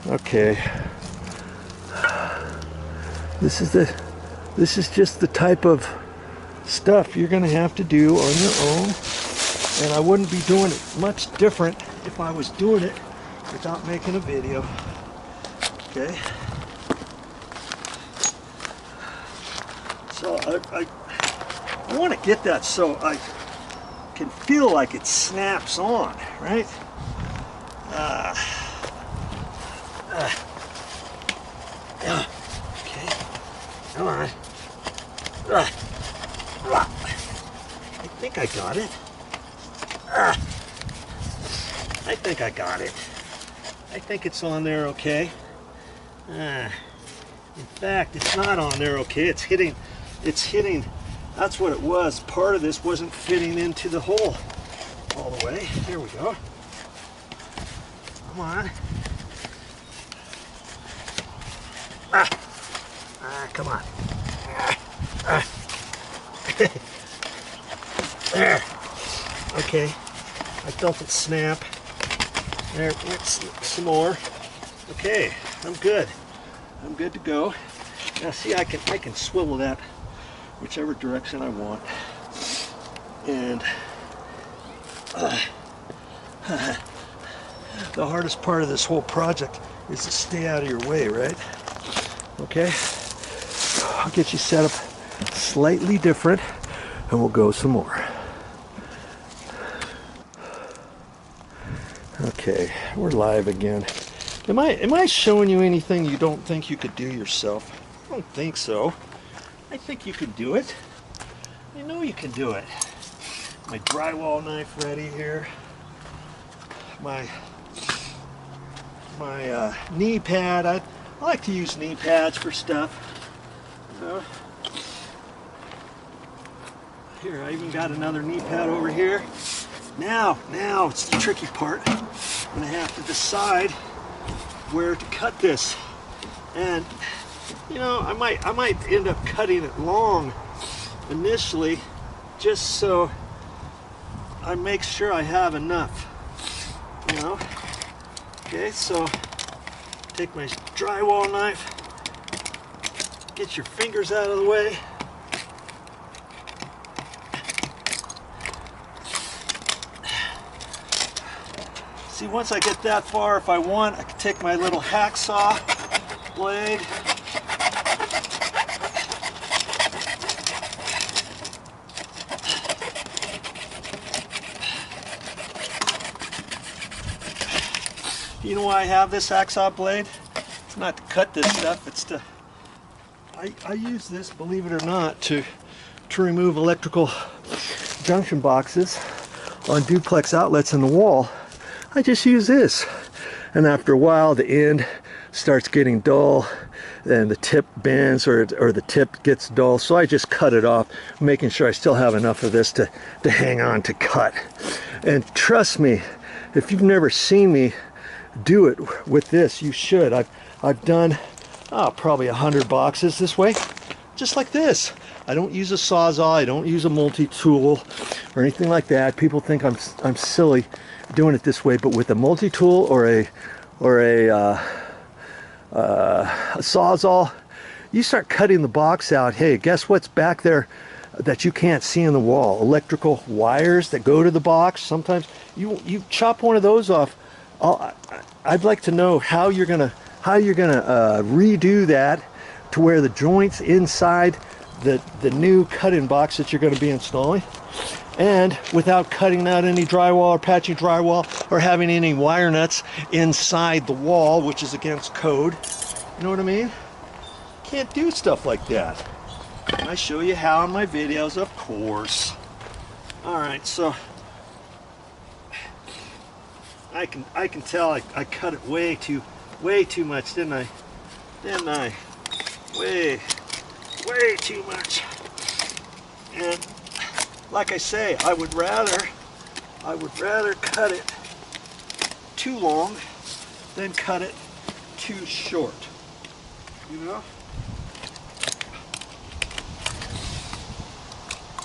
Okay. This is just the type of stuff you're gonna have to do on your own, and I wouldn't be doing it much different if I was doing it without making a video. Okay. So I want to get that so I can feel like it snaps on, right? Okay, come on. I think I got it. I think I got it. I think it's on there okay. In fact, it's not on there okay. It's hitting, that's what it was. Part of this wasn't fitting into the hole all the way. Here we go. Come on. Come on. There. Okay. I felt it snap. There, some more. Okay, I'm good. I'm good to go. Now see, I can swivel that whichever direction I want. And the hardest part of this whole project is to stay out of your way, right? Okay, I'll get you set up slightly different and we'll go some more. Okay, we're live again. Am I showing you anything you don't think you could do yourself? I don't think so. I think you can do it. I know you can do it. My drywall knife ready here. My knee pad. I like to use knee pads for stuff. You know? Here, I even got another knee pad over here. Now it's the tricky part. I'm gonna have to decide where to cut this, and you know, I might end up cutting it long initially, just so I make sure I have enough. You know. Okay, so take my drywall knife. Get your fingers out of the way. See, once I get that far, if I want, I can take my little hacksaw blade. You know why I have this hacksaw blade? It's not to cut this stuff, it's to... I use this, believe it or not, to remove electrical junction boxes on duplex outlets in the wall. I just use this, and after a while the end starts getting dull and the tip bends or the tip gets dull, so I just cut it off, making sure I still have enough of this to hang on to cut. And trust me, if you've never seen me do it with this, you should. I've done probably 100 boxes this way, just like this. I don't use a Sawzall, I don't use a multi-tool or anything like that. People think I'm silly doing it this way, but with a multi-tool or a Sawzall, you start cutting the box out. Hey, guess what's back there that you can't see in the wall? Electrical wires that go to the box. Sometimes you chop one of those off. I'd like to know how you're gonna redo that to where the joints inside the new cut-in box that you're going to be installing, and without cutting out any drywall or patching drywall or having any wire nuts inside the wall, which is against code. You know what I mean? Can't do stuff like that. And I show you how in my videos, of course. Alright, so I can tell I cut it way too much, didn't I? Way too much. And like I say, I would rather cut it too long than cut it too short. You know?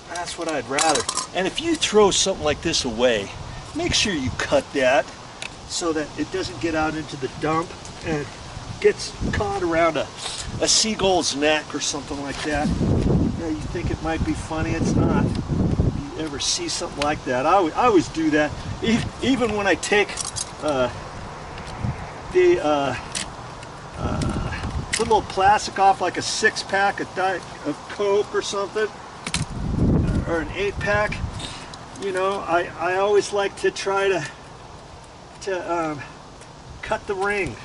That's what I'd rather. And if you throw something like this away, make sure you cut that so that it doesn't get out into the dump and gets caught around a seagull's neck or something like that. Yeah, you think it might be funny, it's not. You ever see something like that? I always do that. Even when I take put a little plastic off, like a 6-pack of Coke or something, or an 8-pack, you know, I always like to try to cut the ring.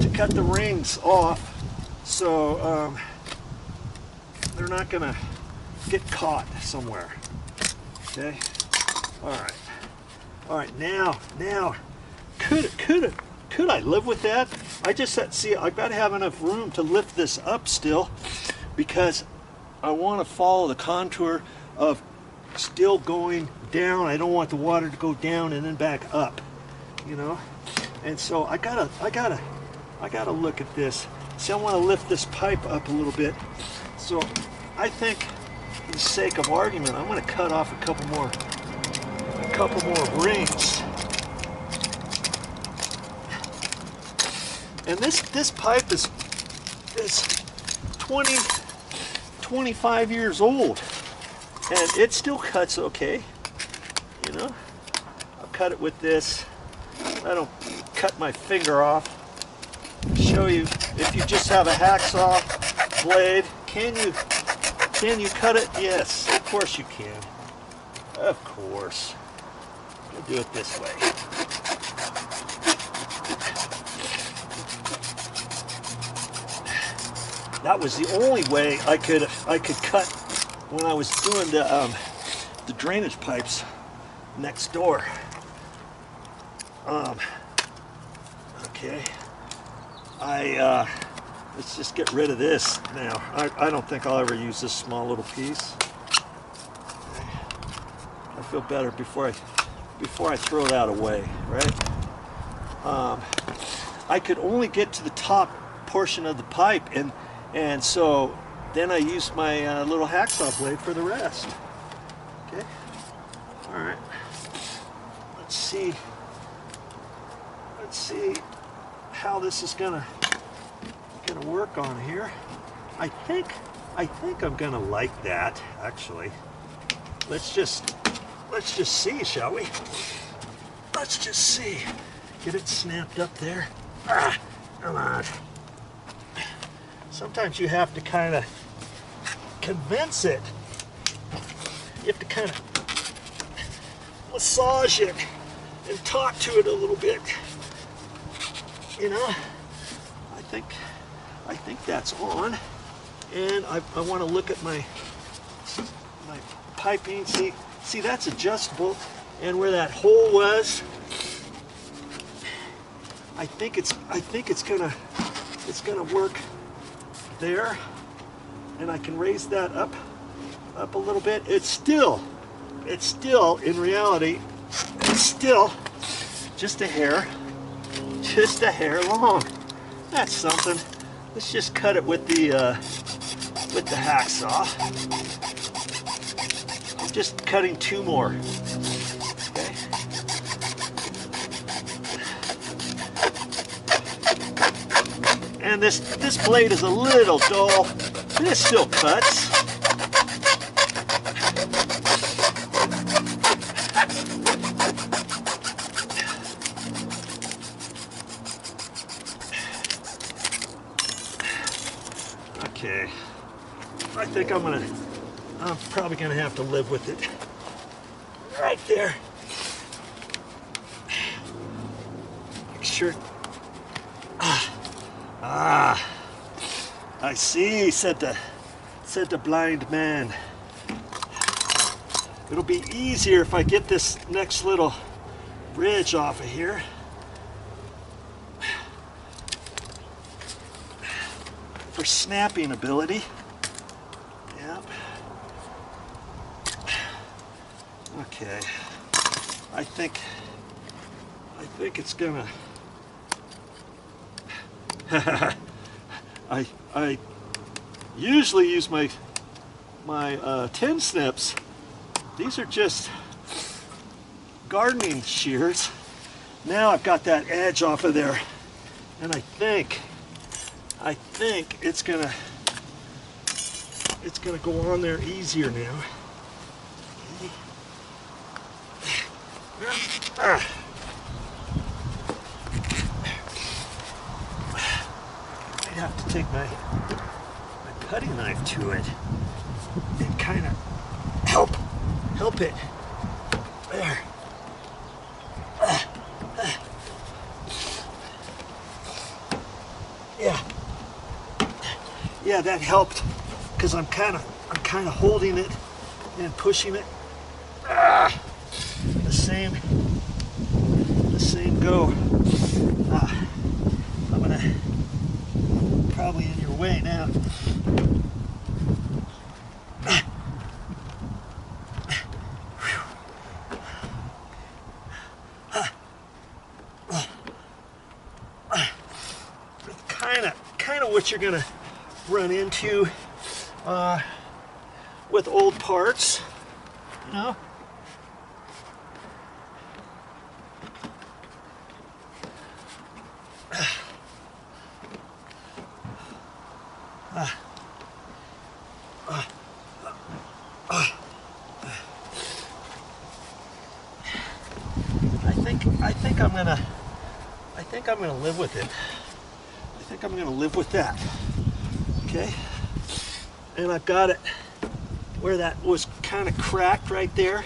To cut the rings off so they're not gonna get caught somewhere. Okay. All right. Now, could I live with that? I just see, I've got to have enough room to lift this up still, because I want to follow the contour of still going down. I don't want the water to go down and then back up, you know. And so I gotta look at this. See, I want to lift this pipe up a little bit. So I think, for the sake of argument, I'm going to cut off a couple more rings. And this pipe is 25 years old, and it still cuts okay. You know, I'll cut it with this. I don't cut my finger off. Show you, if you just have a hacksaw blade, can you cut it? Yes, of course you can. Of course. We'll do it this way. That was the only way I could cut when I was doing the drainage pipes next door. Okay. Let's just get rid of this now. I don't think I'll ever use this small little piece. I feel better before I throw that away, right? I could only get to the top portion of the pipe, and so then I used my little hacksaw blade for the rest. Okay. All right. Let's see how this is gonna work on here. I think I'm gonna like that, actually. Let's just see, shall we? Let's just see. Get it snapped up there. Come on. Sometimes you have to kind of convince it. You have to kind of massage it and talk to it a little bit. You know, I think that's on, and I want to look at my piping. See, that's adjustable, and where that hole was, I think it's gonna work there, and I can raise that up a little bit. It's still in reality, it's still just a hair long. That's something. Let's just cut it with the hacksaw. I'm just cutting 2 more. Okay. And this blade is a little dull, but it still cuts. Okay, I think I'm probably gonna have to live with it. Right there. Make sure. I see, said the blind man. It'll be easier if I get this next little ridge off of here. For snapping ability. Yep. Okay. I think it's gonna. I usually use my tin snips. These are just gardening shears, Now I've got that edge off of there, and I think it's gonna go on there easier now. I'd have to take my cutting knife to it and kind of help it. There. Yeah, that helped because I'm kind of holding it and pushing it. The same go. I'm gonna probably in your way now. Kind of what you're gonna run into with old parts, you know. I think I'm gonna live with it. I think I'm gonna live with that. Okay, and I've got it where that was kind of cracked right there.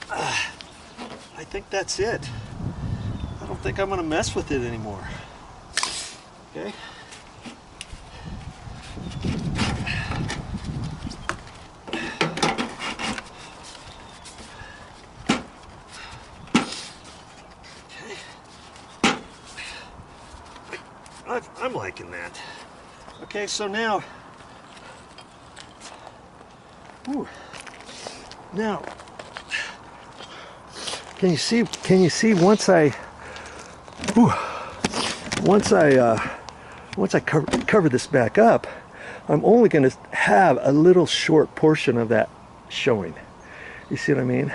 I think that's it. I don't think I'm gonna mess with it anymore. Okay. I'm liking that. Okay, so now, now, can you see once I cover this back up, I'm only going to have a little short portion of that showing. You see what I mean?